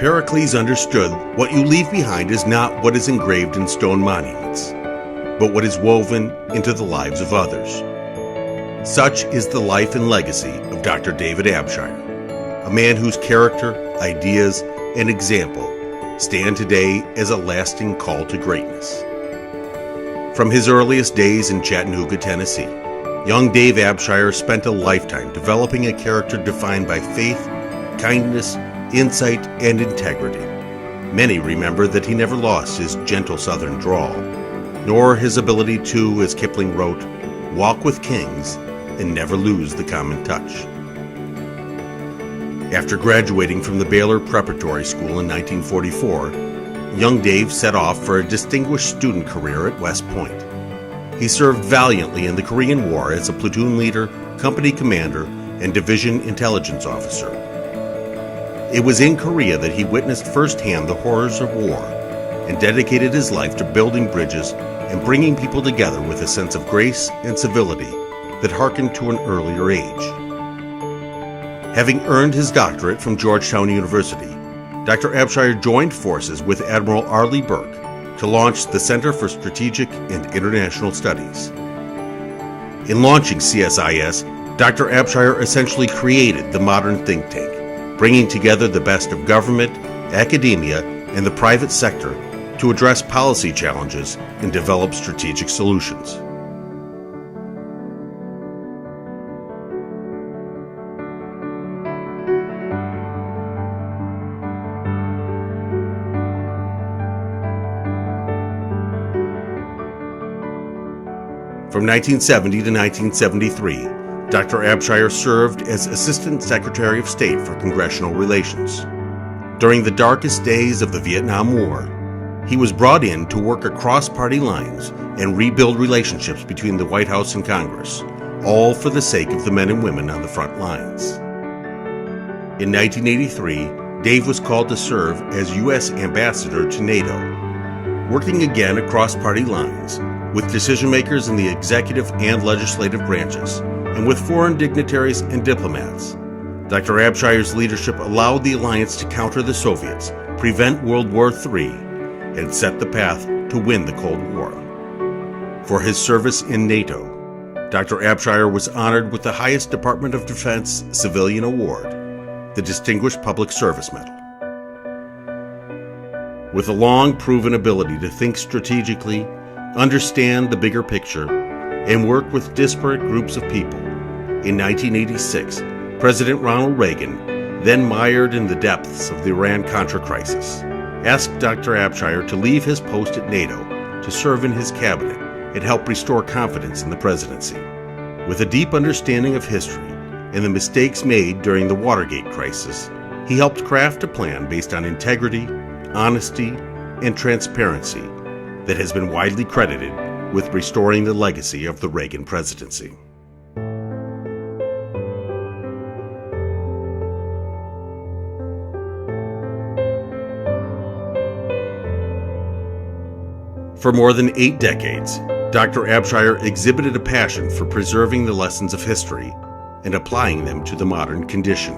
Pericles understood what you leave behind is not what is engraved in stone monuments, but what is woven into the lives of others. Such is the life and legacy of Dr. David Abshire, a man whose character, ideas, and example stand today as a lasting call to greatness. From his earliest days in Chattanooga, Tennessee, young Dave Abshire spent a lifetime developing a character defined by faith, kindness, insight, and integrity. Many remember that he never lost his gentle southern drawl, nor his ability to, as Kipling wrote, walk with kings and never lose the common touch. After graduating from the Baylor Preparatory School in 1944, young Dave set off for a distinguished student career at West Point. He served valiantly in the Korean War as a platoon leader, company commander, and division intelligence officer. It was in Korea that he witnessed firsthand the horrors of war and dedicated his life to building bridges and bringing people together with a sense of grace and civility that harkened to an earlier age. Having earned his doctorate from Georgetown University, Dr. Abshire joined forces with Admiral Arleigh Burke to launch the Center for Strategic and International Studies. In launching CSIS, Dr. Abshire essentially created the modern think tank, bringing together the best of government, academia, and the private sector to address policy challenges and develop strategic solutions. From 1970 to 1973, Dr. Abshire served as Assistant Secretary of State for Congressional Relations. During the darkest days of the Vietnam War, he was brought in to work across party lines and rebuild relationships between the White House and Congress, all for the sake of the men and women on the front lines. In 1983, Dave was called to serve as U.S. Ambassador to NATO, working again across party lines with decision-makers in the executive and legislative branches, and with foreign dignitaries and diplomats. Dr. Abshire's leadership allowed the alliance to counter the Soviets, prevent World War III, and set the path to win the Cold War. For his service in NATO, Dr. Abshire was honored with the highest Department of Defense civilian award, the Distinguished Public Service Medal. With a long-proven ability to think strategically, understand the bigger picture, and work with disparate groups of people, in 1986, President Ronald Reagan, then mired in the depths of the Iran-Contra crisis, asked Dr. Abshire to leave his post at NATO to serve in his cabinet and help restore confidence in the presidency. With a deep understanding of history and the mistakes made during the Watergate crisis, he helped craft a plan based on integrity, honesty, and transparency that has been widely credited with restoring the legacy of the Reagan presidency. For more than 8 decades, Dr. Abshire exhibited a passion for preserving the lessons of history and applying them to the modern condition.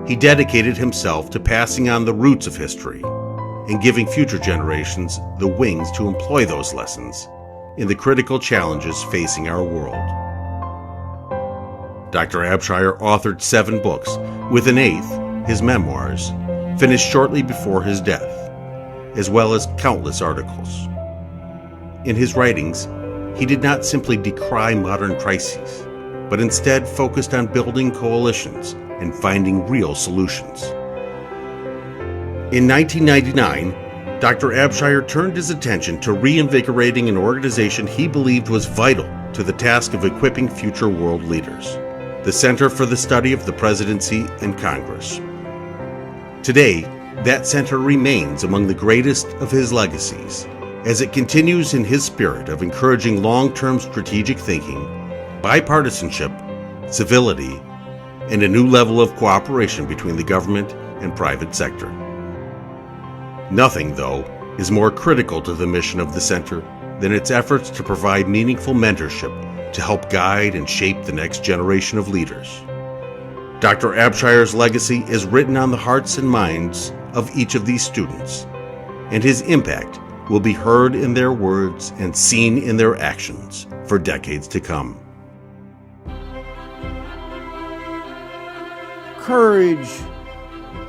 He dedicated himself to passing on the roots of history and giving future generations the wings to employ those lessons in the critical challenges facing our world. Dr. Abshire authored 7 books, with an 8th, his memoirs, finished shortly before his death, as well as countless articles. In his writings, he did not simply decry modern crises, but instead focused on building coalitions and finding real solutions. In 1999, Dr. Abshire turned his attention to reinvigorating an organization he believed was vital to the task of equipping future world leaders, the Center for the Study of the Presidency and Congress. Today, that center remains among the greatest of his legacies, as it continues in his spirit of encouraging long-term strategic thinking, bipartisanship, civility, and a new level of cooperation between the government and private sector. Nothing, though, is more critical to the mission of the Center than its efforts to provide meaningful mentorship to help guide and shape the next generation of leaders. Dr. Abshire's legacy is written on the hearts and minds of each of these students, and his impact will be heard in their words and seen in their actions for decades to come. Courage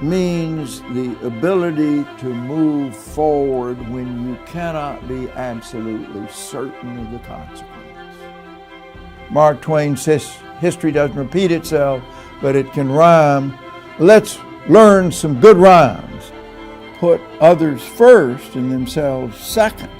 means the ability to move forward when you cannot be absolutely certain of the consequence. Mark Twain says history doesn't repeat itself, but it can rhyme. Let's learn some good rhymes. Put others first and themselves second.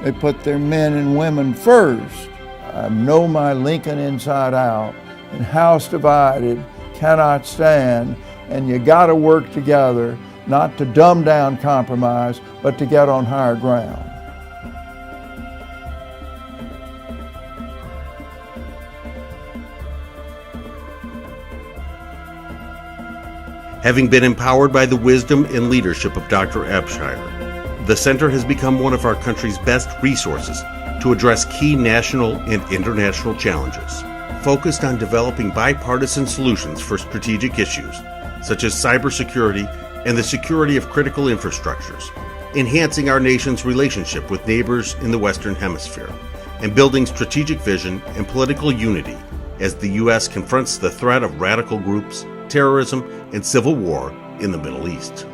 They put their men and women first. I know my Lincoln inside out, and house divided cannot stand, and you got to work together, not to dumb down compromise, but to get on higher ground. Having been empowered by the wisdom and leadership of Dr. Abshire, the Center has become one of our country's best resources to address key national and international challenges, focused on developing bipartisan solutions for strategic issues, such as cybersecurity and the security of critical infrastructures, enhancing our nation's relationship with neighbors in the Western Hemisphere, and building strategic vision and political unity as the U.S. confronts the threat of radical groups, terrorism, and civil war in the Middle East.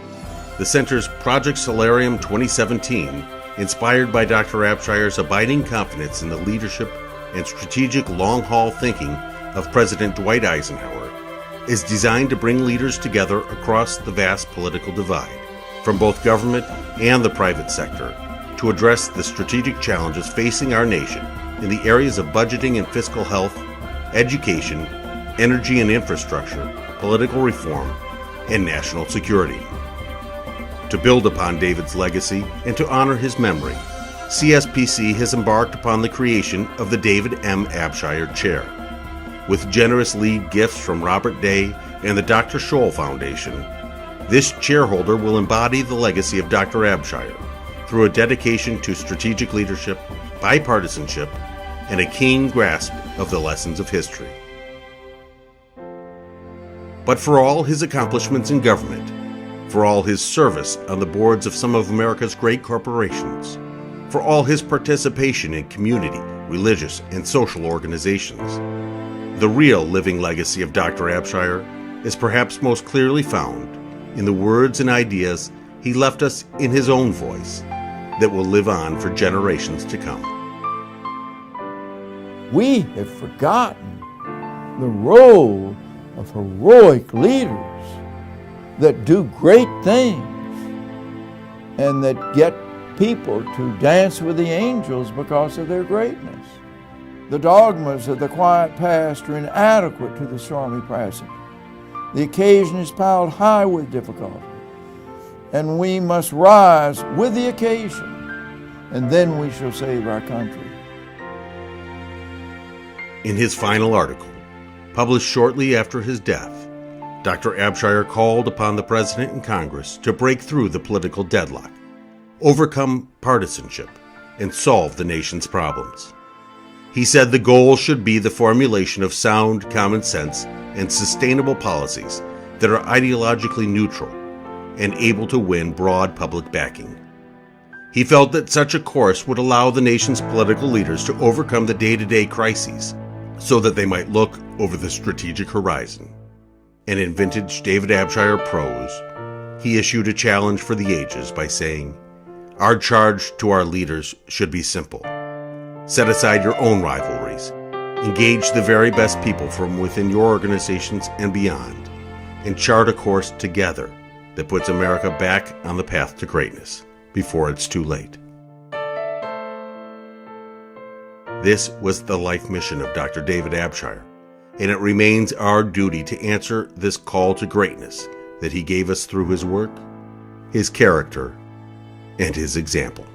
The Center's Project Solarium 2017, inspired by Dr. Abshire's abiding confidence in the leadership and strategic long-haul thinking of President Dwight Eisenhower, is designed to bring leaders together across the vast political divide, from both government and the private sector, to address the strategic challenges facing our nation in the areas of budgeting and fiscal health, education, energy and infrastructure, political reform, and national security. To build upon David's legacy and to honor his memory, CSPC has embarked upon the creation of the David M. Abshire Chair. With generous lead gifts from Robert Day and the Dr. Scholl Foundation, this chairholder will embody the legacy of Dr. Abshire through a dedication to strategic leadership, bipartisanship, and a keen grasp of the lessons of history. But for all his accomplishments in government, for all his service on the boards of some of America's great corporations, for all his participation in community, religious, and social organizations, the real living legacy of Dr. Abshire is perhaps most clearly found in the words and ideas he left us in his own voice that will live on for generations to come. We have forgotten the role of heroic leaders that do great things and that get people to dance with the angels because of their greatness. The dogmas of the quiet past are inadequate to the stormy present. The occasion is piled high with difficulty, and we must rise with the occasion, and then we shall save our country. In his final article, published shortly after his death, Dr. Abshire called upon the President and Congress to break through the political deadlock, overcome partisanship, and solve the nation's problems. He said the goal should be the formulation of sound common sense and sustainable policies that are ideologically neutral and able to win broad public backing. He felt that such a course would allow the nation's political leaders to overcome the day-to-day crises so that they might look over the strategic horizon. And in vintage David Abshire prose, he issued a challenge for the ages by saying, "Our charge to our leaders should be simple. Set aside your own rivalries, engage the very best people from within your organizations and beyond, and chart a course together that puts America back on the path to greatness before it's too late." This was the life mission of Dr. David Abshire, and it remains our duty to answer this call to greatness that he gave us through his work, his character, and his example.